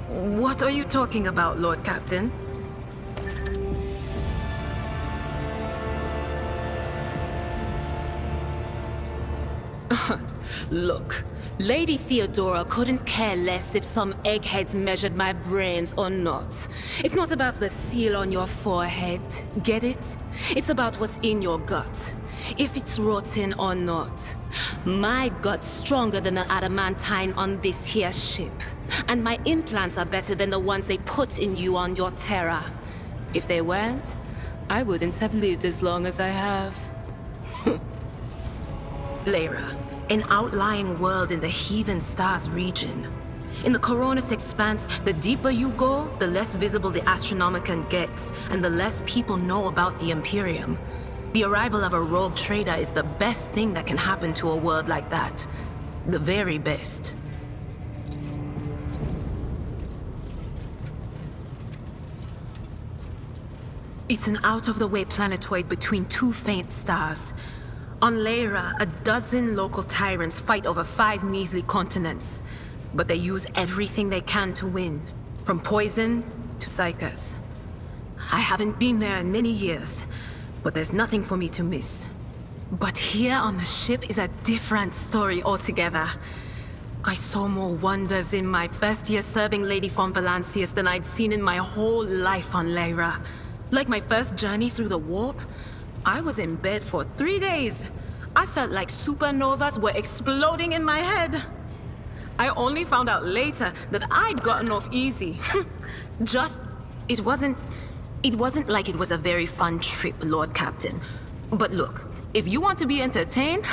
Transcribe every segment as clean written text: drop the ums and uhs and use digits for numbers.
What are you talking about, Lord Captain? Look, Lady Theodora couldn't care less if some eggheads measured my brains or not. It's not about the seal on your forehead, get it? It's about what's in your gut, if it's rotten or not. My gut's stronger than the adamantine on this here ship, and my implants are better than the ones they put in you on your Terra. If they weren't, I wouldn't have lived as long as I have. Lyra, an outlying world in the Heathen Stars region. In the Coronis Expanse, the deeper you go, the less visible the Astronomicon gets, and the less people know about the Imperium. The arrival of a rogue trader is the best thing that can happen to a world like that. The very best. It's an out-of-the-way planetoid between two faint stars. On Lyra, a dozen local tyrants fight over 5 measly continents. But they use everything they can to win, from poison to psychers. I haven't been there in many years, but there's nothing for me to miss. But here on the ship is a different story altogether. I saw more wonders in my first year serving Lady von Valancius than I'd seen in my whole life on Lyra. Like my first journey through the warp, I was in bed for 3 days. I felt like supernovas were exploding in my head. I only found out later that I'd gotten off easy. It wasn't like it was a very fun trip, Lord Captain. But look, if you want to be entertained,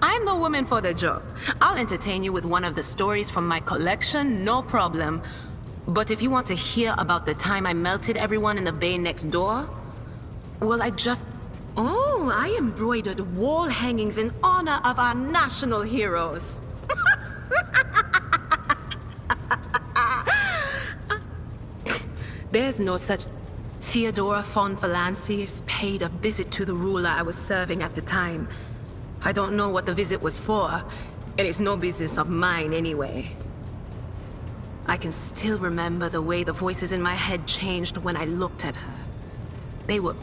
I'm the woman for the job. I'll entertain you with one of the stories from my collection, no problem. But if you want to hear about the time I melted everyone in the bay next door, well, I embroidered wall hangings in honor of our national heroes. There's no such... Theodora von Valancius paid a visit to the ruler I was serving at the time. I don't know what the visit was for, and it's no business of mine anyway. I can still remember the way the voices in my head changed when I looked at her. They were...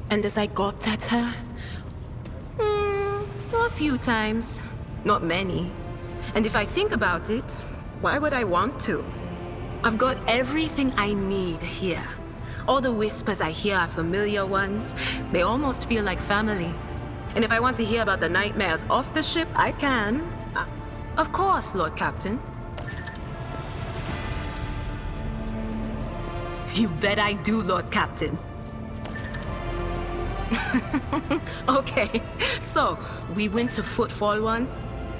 And as I gawped at her... a few times. Not many. And if I think about it, why would I want to? I've got everything I need here. All the whispers I hear are familiar ones. They almost feel like family. And if I want to hear about the nightmares off the ship, I can. Of course, Lord Captain. You bet I do, Lord Captain. Okay, so we went to Footfall once.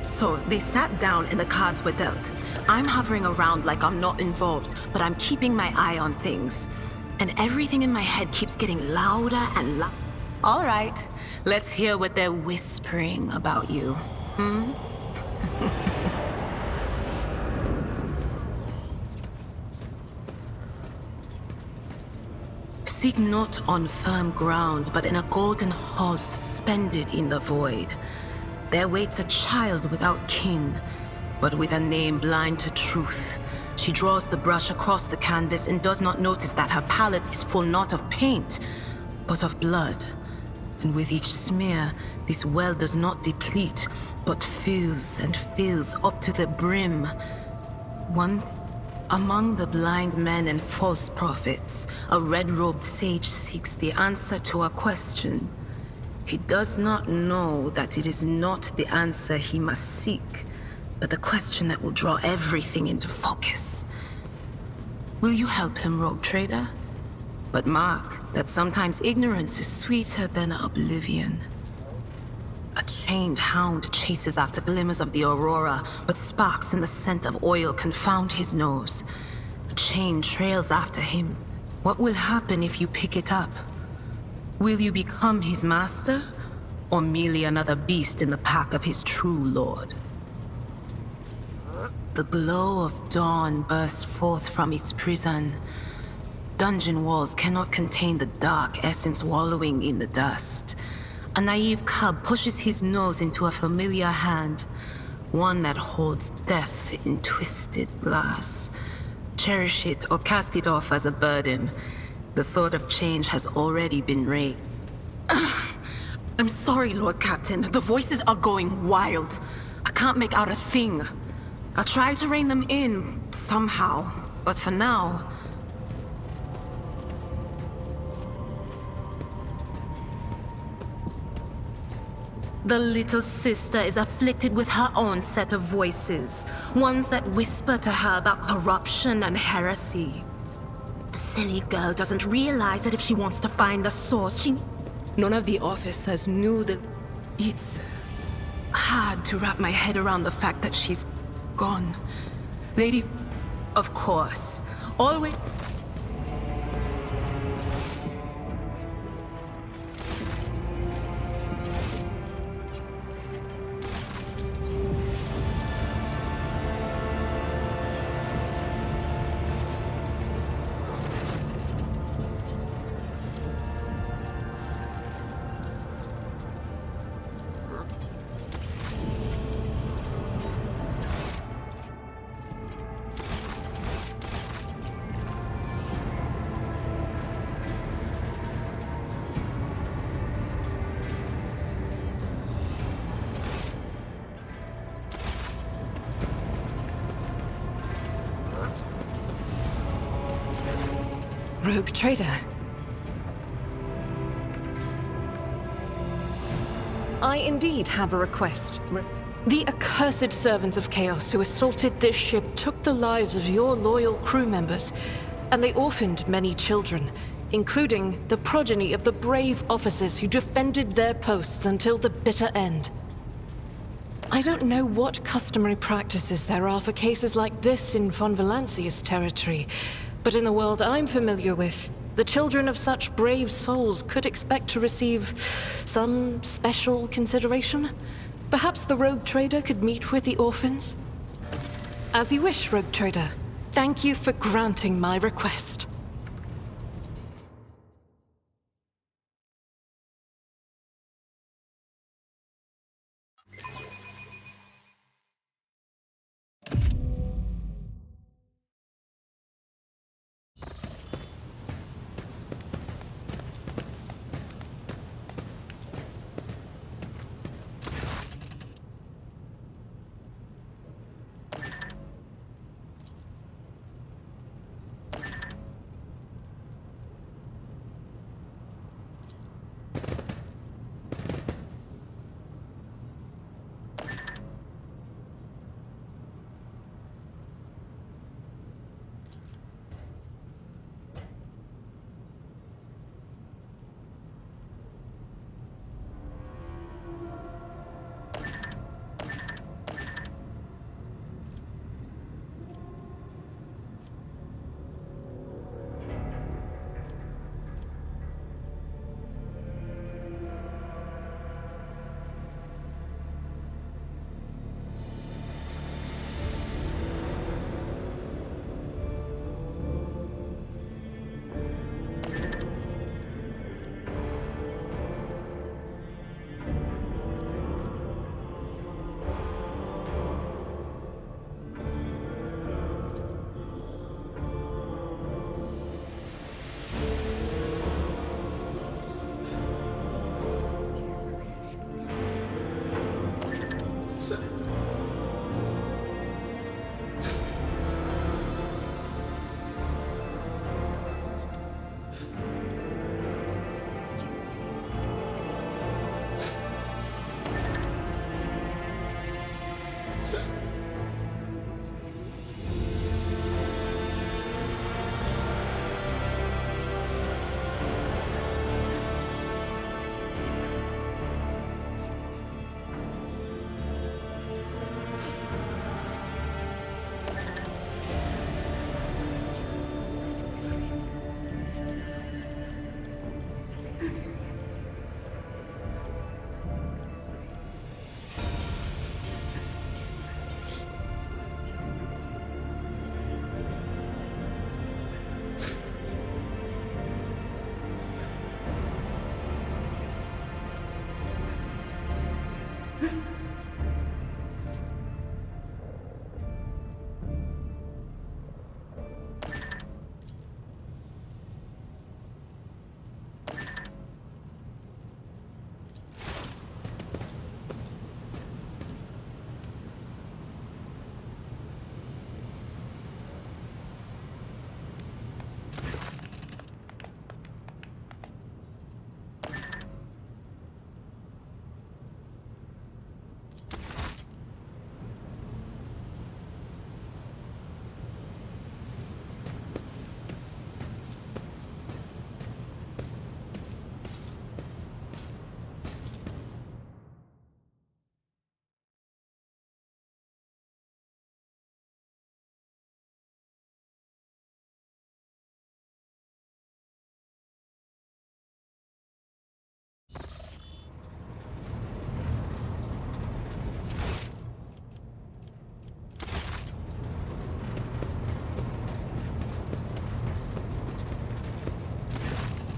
So they sat down and the cards were dealt. I'm hovering around like I'm not involved, but I'm keeping my eye on things. And everything in my head keeps getting louder and louder. All right, let's hear what they're whispering about you. Seek not on firm ground, but in a golden hall suspended in the void. There waits a child without kin, but with a name blind to truth. She draws the brush across the canvas and does not notice that her palette is full not of paint, but of blood. And with each smear, this well does not deplete, but fills and fills up to the brim. Among the blind men and false prophets, a red-robed sage seeks the answer to a question. He does not know that it is not the answer he must seek, but the question that will draw everything into focus. Will you help him, rogue trader? But mark that sometimes ignorance is sweeter than oblivion. A chained hound chases after glimmers of the aurora, but sparks and the scent of oil confound his nose. A chain trails after him. What will happen if you pick it up? Will you become his master, or merely another beast in the pack of his true lord? The glow of dawn bursts forth from its prison. Dungeon walls cannot contain the dark essence wallowing in the dust. A naive cub pushes his nose into a familiar hand. One that holds death in twisted glass. Cherish it or cast it off as a burden. The sword of change has already been raised. I'm sorry, Lord Captain. The voices are going wild. I can't make out a thing. I'll try to rein them in, somehow. But for now... The little sister is afflicted with her own set of voices. Ones that whisper to her about corruption and heresy. The silly girl doesn't realize that if she wants to find the source, she... None of the officers knew that... It's hard to wrap my head around the fact that she's gone. Lady... Of course. Always... Rogue trader. I indeed have a request. The accursed servants of Chaos who assaulted this ship took the lives of your loyal crew members, and they orphaned many children, including the progeny of the brave officers who defended their posts until the bitter end. I don't know what customary practices there are for cases like this in Von Valancia's territory, but in the world I'm familiar with, the children of such brave souls could expect to receive some special consideration. Perhaps the Rogue Trader could meet with the orphans? As you wish, Rogue Trader. Thank you for granting my request.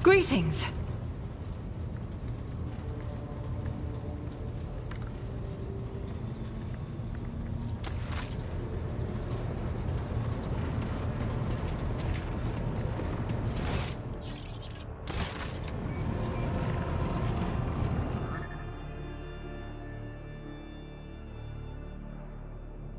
Greetings.